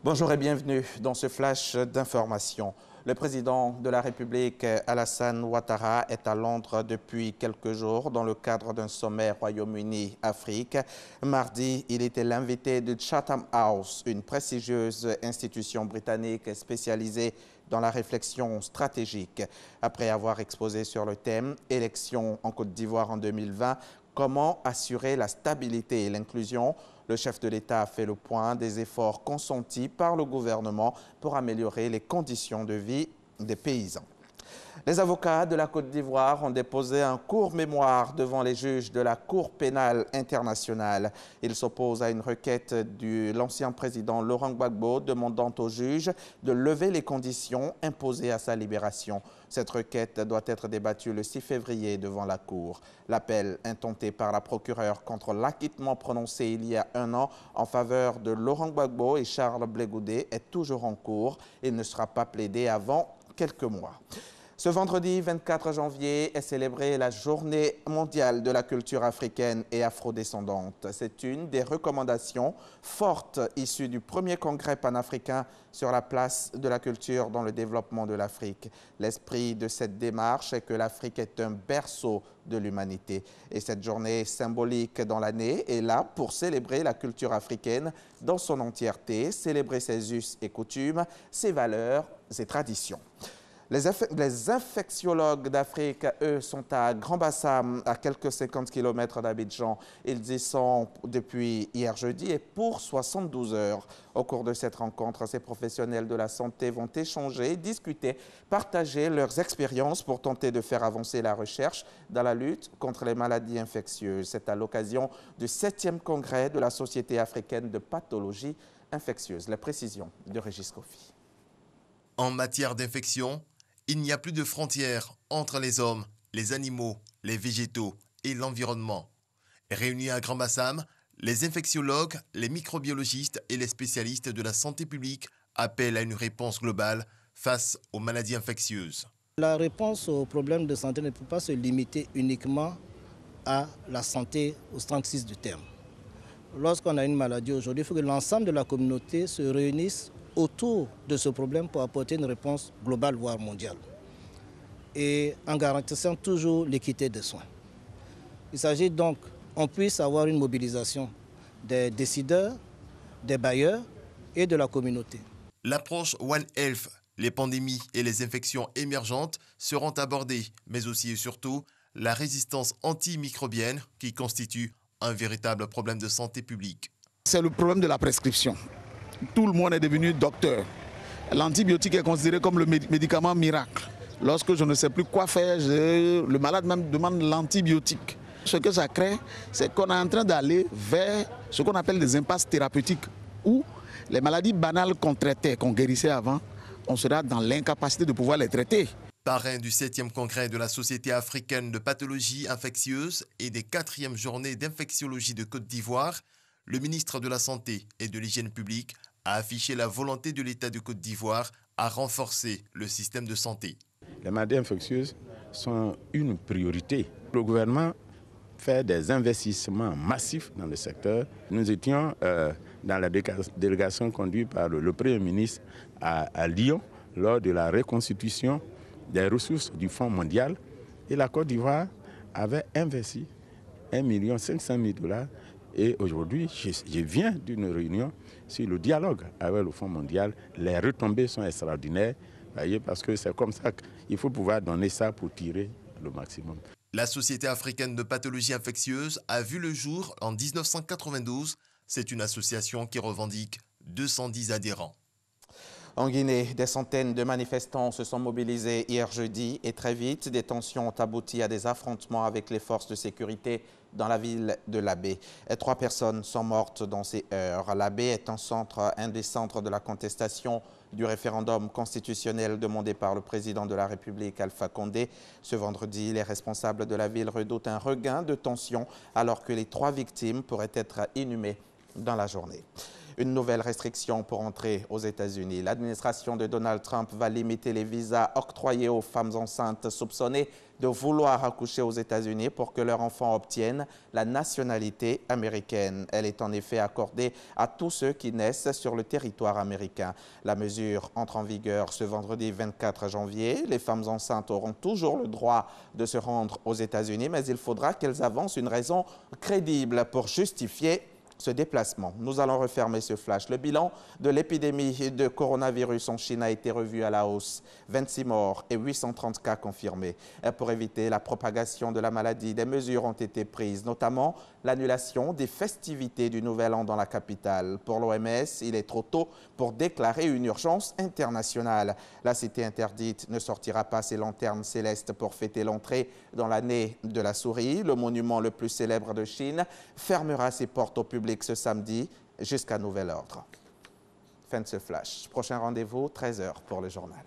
Bonjour et bienvenue dans ce flash d'information. Le président de la République, Alassane Ouattara, est à Londres depuis quelques jours dans le cadre d'un sommet Royaume-Uni-Afrique. Mardi, il était l'invité de Chatham House, une prestigieuse institution britannique spécialisée dans la réflexion stratégique. Après avoir exposé sur le thème « Élections en Côte d'Ivoire en 2020 », comment assurer la stabilité et l'inclusion? Le chef de l'État a fait le point des efforts consentis par le gouvernement pour améliorer les conditions de vie des paysans. Les avocats de la Côte d'Ivoire ont déposé un court mémoire devant les juges de la Cour pénale internationale. Ils s'opposent à une requête de l'ancien président Laurent Gbagbo demandant aux juges de lever les conditions imposées à sa libération. Cette requête doit être débattue le 6 février devant la Cour. L'appel intenté par la procureure contre l'acquittement prononcé il y a un an en faveur de Laurent Gbagbo et Charles Blé Goudé est toujours en cours. Il ne sera pas plaidé avant quelques mois. Ce vendredi 24 janvier est célébrée la Journée mondiale de la culture africaine et afrodescendante. C'est une des recommandations fortes issues du premier congrès panafricain sur la place de la culture dans le développement de l'Afrique. L'esprit de cette démarche est que l'Afrique est un berceau de l'humanité. Et cette journée symbolique dans l'année est là pour célébrer la culture africaine dans son entièreté, célébrer ses us et coutumes, ses valeurs et traditions. Les infectiologues d'Afrique, eux, sont à Grand-Bassam, à quelques 50 km d'Abidjan. Ils y sont depuis hier jeudi et pour 72 heures. Au cours de cette rencontre, ces professionnels de la santé vont échanger, discuter, partager leurs expériences pour tenter de faire avancer la recherche dans la lutte contre les maladies infectieuses. C'est à l'occasion du 7e congrès de la Société africaine de pathologie infectieuse. La précision de Régis Kofi. En matière d'infection, il n'y a plus de frontières entre les hommes, les animaux, les végétaux et l'environnement. Réunis à Grand-Bassam, les infectiologues, les microbiologistes et les spécialistes de la santé publique appellent à une réponse globale face aux maladies infectieuses. La réponse aux problèmes de santé ne peut pas se limiter uniquement à la santé au sens strict du terme. Lorsqu'on a une maladie aujourd'hui, il faut que l'ensemble de la communauté se réunisse autour de ce problème pour apporter une réponse globale, voire mondiale, et en garantissant toujours l'équité des soins. Il s'agit donc qu'on puisse avoir une mobilisation des décideurs, des bailleurs et de la communauté. L'approche One Health, les pandémies et les infections émergentes seront abordées, mais aussi et surtout la résistance antimicrobienne qui constitue un véritable problème de santé publique. C'est le problème de la prescription. Tout le monde est devenu docteur. L'antibiotique est considéré comme le médicament miracle. Lorsque je ne sais plus quoi faire, le malade même demande l'antibiotique. Ce que ça crée, c'est qu'on est en train d'aller vers ce qu'on appelle des impasses thérapeutiques, où les maladies banales qu'on traitait, qu'on guérissait avant, on sera dans l'incapacité de pouvoir les traiter. Parrain du 7e congrès de la Société africaine de pathologie infectieuse et des 4e journées d'infectiologie de Côte d'Ivoire, le ministre de la Santé et de l'Hygiène publique a affiché la volonté de l'État de Côte d'Ivoire à renforcer le système de santé. Les maladies infectieuses sont une priorité. Le gouvernement fait des investissements massifs dans le secteur. Nous étions dans la délégation conduite par le Premier ministre à Lyon lors de la reconstitution des ressources du Fonds mondial. Et la Côte d'Ivoire avait investi 1 500 000 $. Et aujourd'hui, je viens d'une réunion sur le dialogue avec le Fonds mondial. Les retombées sont extraordinaires, voyez, parce que c'est comme ça qu'il faut pouvoir donner ça pour tirer le maximum. La Société africaine de pathologie infectieuse a vu le jour en 1992. C'est une association qui revendique 210 adhérents. En Guinée, des centaines de manifestants se sont mobilisés hier jeudi et très vite, des tensions ont abouti à des affrontements avec les forces de sécurité dans la ville de Labé. 3 personnes sont mortes dans ces heures. Labé est un des centres de la contestation du référendum constitutionnel demandé par le président de la République, Alpha Condé. Ce vendredi, les responsables de la ville redoutent un regain de tension alors que les 3 victimes pourraient être inhumées dans la journée. une nouvelle restriction pour entrer aux États-Unis. L'administration de Donald Trump va limiter les visas octroyés aux femmes enceintes soupçonnées de vouloir accoucher aux États-Unis pour que leur enfant obtienne la nationalité américaine. Elle est en effet accordée à tous ceux qui naissent sur le territoire américain. La mesure entre en vigueur ce vendredi 24 janvier. Les femmes enceintes auront toujours le droit de se rendre aux États-Unis, mais il faudra qu'elles avancent une raison crédible pour justifier ce déplacement. Nous allons refermer ce flash. Le bilan de l'épidémie de coronavirus en Chine a été revu à la hausse. 26 morts et 830 cas confirmés. Pour éviter la propagation de la maladie, des mesures ont été prises, notamment l'annulation des festivités du Nouvel An dans la capitale. Pour l'OMS, il est trop tôt pour déclarer une urgence internationale. La cité interdite ne sortira pas ses lanternes célestes pour fêter l'entrée dans l'année de la souris. Le monument le plus célèbre de Chine fermera ses portes au public ce samedi jusqu'à nouvel ordre. Fin de ce flash. Prochain rendez-vous, 13h pour le journal.